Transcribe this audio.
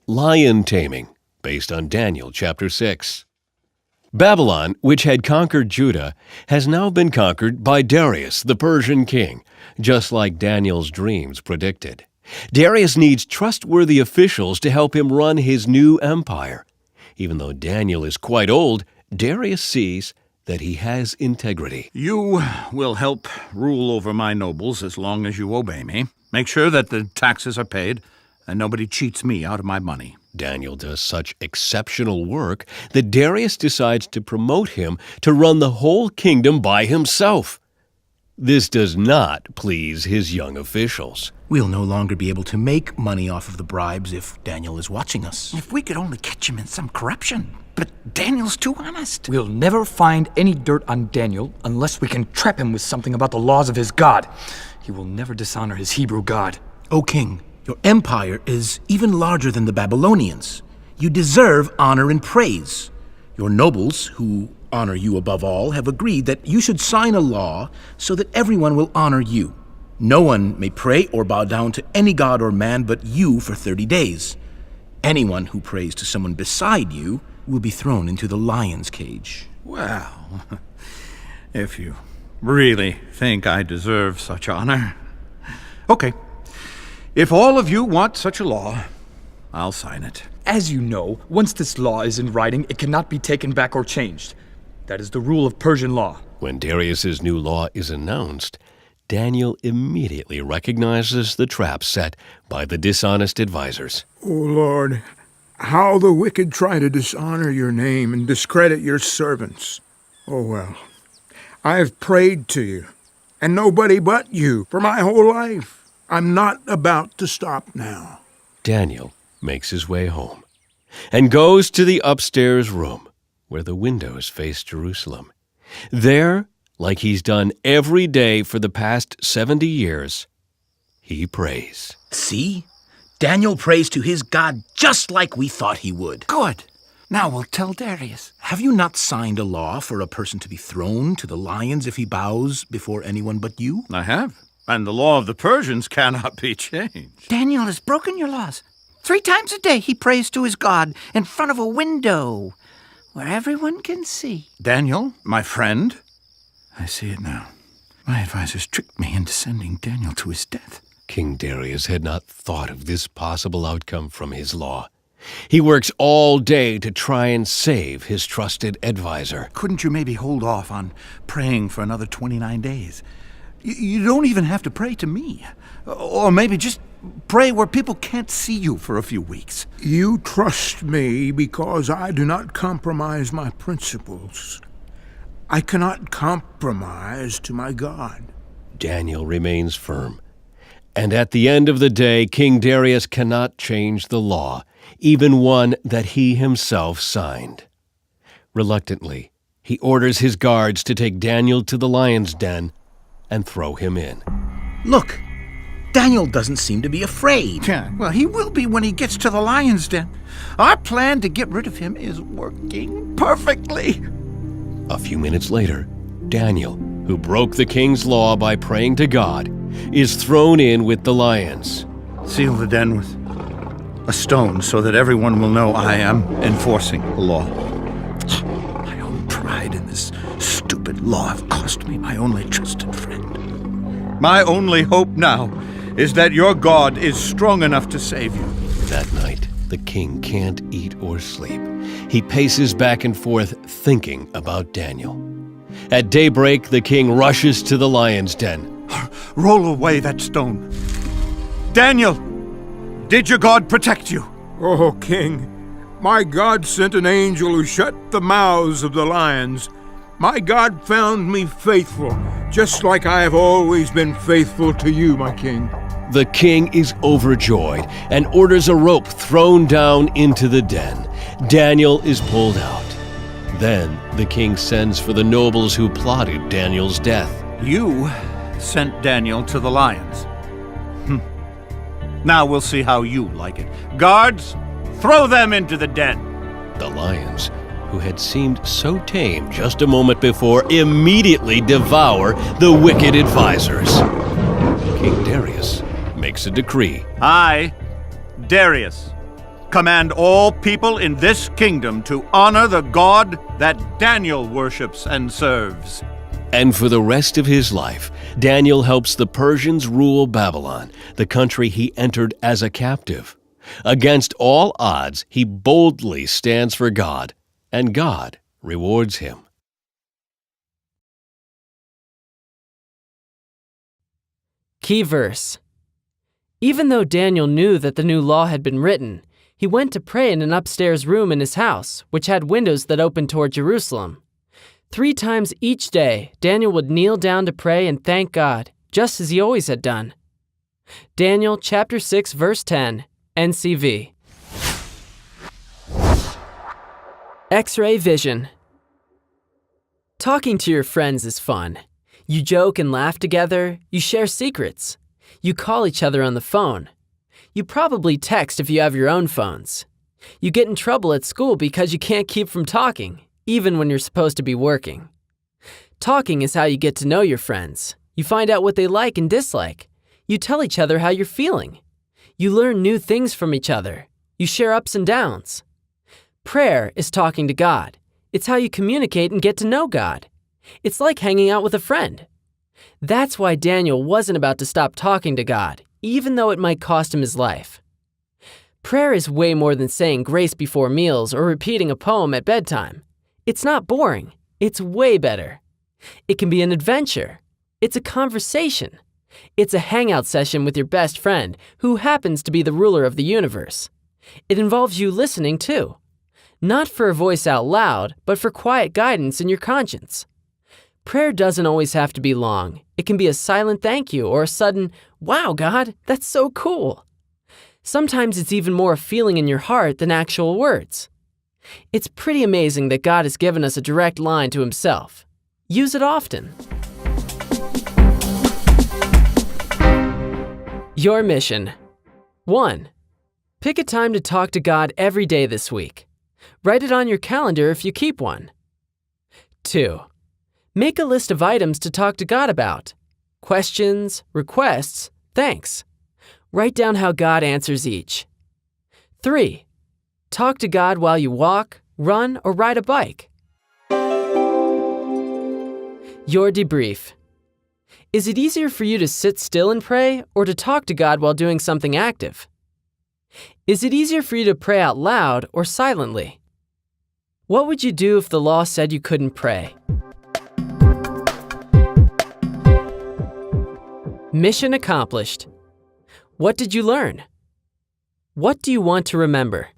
Lion Taming, based on Daniel chapter 6. Babylon, which had conquered Judah, has now been conquered by Darius, the Persian king, just like Daniel's dreams predicted. Darius needs trustworthy officials to help him run his new empire. Even though Daniel is quite old, Darius sees that he has integrity. You will help rule over my nobles as long as you obey me. Make sure that the taxes are paid and nobody cheats me out of my money. Daniel does such exceptional work that Darius decides to promote him to run the whole kingdom by himself. This does not please his young officials. We'll no longer be able to make money off of the bribes if Daniel is watching us. If we could only catch him in some corruption. But Daniel's too honest. We'll never find any dirt on Daniel unless we can trap him with something about the laws of his God. He will never dishonor his Hebrew God. O king, your empire is even larger than the Babylonians. You deserve honor and praise. Your nobles, who honor you above all, have agreed that you should sign a law so that everyone will honor you. No one may pray or bow down to any god or man but you for 30 days. Anyone who prays to someone beside you will be thrown into the lion's cage. Well, if you really think I deserve such honor. Okay. If all of you want such a law, I'll sign it. As you know, once this law is in writing, it cannot be taken back or changed. That is the rule of Persian law. When Darius's new law is announced, Daniel immediately recognizes the trap set by the dishonest advisors. O Lord, how the wicked try to dishonor your name and discredit your servants. Oh well, I have prayed to you, and nobody but you, for my whole life. I'm not about to stop now. Daniel makes his way home and goes to the upstairs room where the windows face Jerusalem. There, like he's done every day for the past 70 years, he prays. See? Daniel prays to his God just like we thought he would. Good. Now we'll tell Darius. Have you not signed a law for a person to be thrown to the lions if he bows before anyone but you? I have. And the law of the Persians cannot be changed. Daniel has broken your laws. 3 times a day he prays to his God in front of a window where everyone can see. Daniel, my friend? I see it now. My advisors tricked me into sending Daniel to his death. King Darius had not thought of this possible outcome from his law. He works all day to try and save his trusted advisor. Couldn't you maybe hold off on praying for another 29 days? You don't even have to pray to me. Or maybe just pray where people can't see you for a few weeks. You trust me because I do not compromise my principles. I cannot compromise to my God. Daniel remains firm. And at the end of the day, King Darius cannot change the law, even one that he himself signed. Reluctantly, he orders his guards to take Daniel to the lion's den and throw him in. Look, Daniel doesn't seem to be afraid. Yeah, well, he will be when he gets to the lion's den. Our plan to get rid of him is working perfectly. A few minutes later, Daniel, who broke the king's law by praying to God, is thrown in with the lions. Seal the den with a stone so that everyone will know I am enforcing the law. My own pride in this stupid law have cost me my only trusted friend. My only hope now is that your God is strong enough to save you. That night, the king can't eat or sleep. He paces back and forth thinking about Daniel. At daybreak, the king rushes to the lion's den. Roll away that stone. Daniel, did your God protect you? Oh, King, my God sent an angel who shut the mouths of the lions. My God found me faithful, just like I have always been faithful to you, my king. The king is overjoyed and orders a rope thrown down into the den. Daniel is pulled out. Then the king sends for the nobles who plotted Daniel's death. You sent Daniel to the lions. Now we'll see how you like it. Guards, throw them into the den. The lions, who had seemed so tame just a moment before, immediately devour the wicked advisors. King Darius makes a decree. I, Darius, command all people in this kingdom to honor the God that Daniel worships and serves. And for the rest of his life, Daniel helps the Persians rule Babylon, the country he entered as a captive. Against all odds, he boldly stands for God, and God rewards him. Key verse. Even though Daniel knew that the new law had been written, he went to pray in an upstairs room in his house, which had windows that opened toward Jerusalem. 3 times each day, Daniel would kneel down to pray and thank God, just as he always had done. Daniel chapter 6, verse 10, NCV. X-ray vision. Talking to your friends is fun. You joke and laugh together, you share secrets. You call each other on the phone. You probably text if you have your own phones. You get in trouble at school because you can't keep from talking, even when you're supposed to be working. Talking is how you get to know your friends. You find out what they like and dislike. You tell each other how you're feeling. You learn new things from each other. You share ups and downs. Prayer is talking to God. It's how you communicate and get to know God. It's like hanging out with a friend. That's why Daniel wasn't about to stop talking to God, even though it might cost him his life. Prayer is way more than saying grace before meals or repeating a poem at bedtime. It's not boring. It's way better. It can be an adventure. It's a conversation. It's a hangout session with your best friend, who happens to be the ruler of the universe. It involves you listening too. Not for a voice out loud, but for quiet guidance in your conscience. Prayer doesn't always have to be long. It can be a silent thank you or a sudden, "Wow, God, that's so cool." Sometimes it's even more a feeling in your heart than actual words. It's pretty amazing that God has given us a direct line to himself. Use it often. Your mission. 1. Pick a time to talk to God every day this week. Write it on your calendar if you keep one. 2. Make a list of items to talk to God about. Questions, requests, thanks. Write down how God answers each. 3. Talk to God while you walk, run, or ride a bike. Your debrief. Is it easier for you to sit still and pray or to talk to God while doing something active? Is it easier for you to pray out loud or silently? What would you do if the law said you couldn't pray? Mission accomplished. What did you learn? What do you want to remember?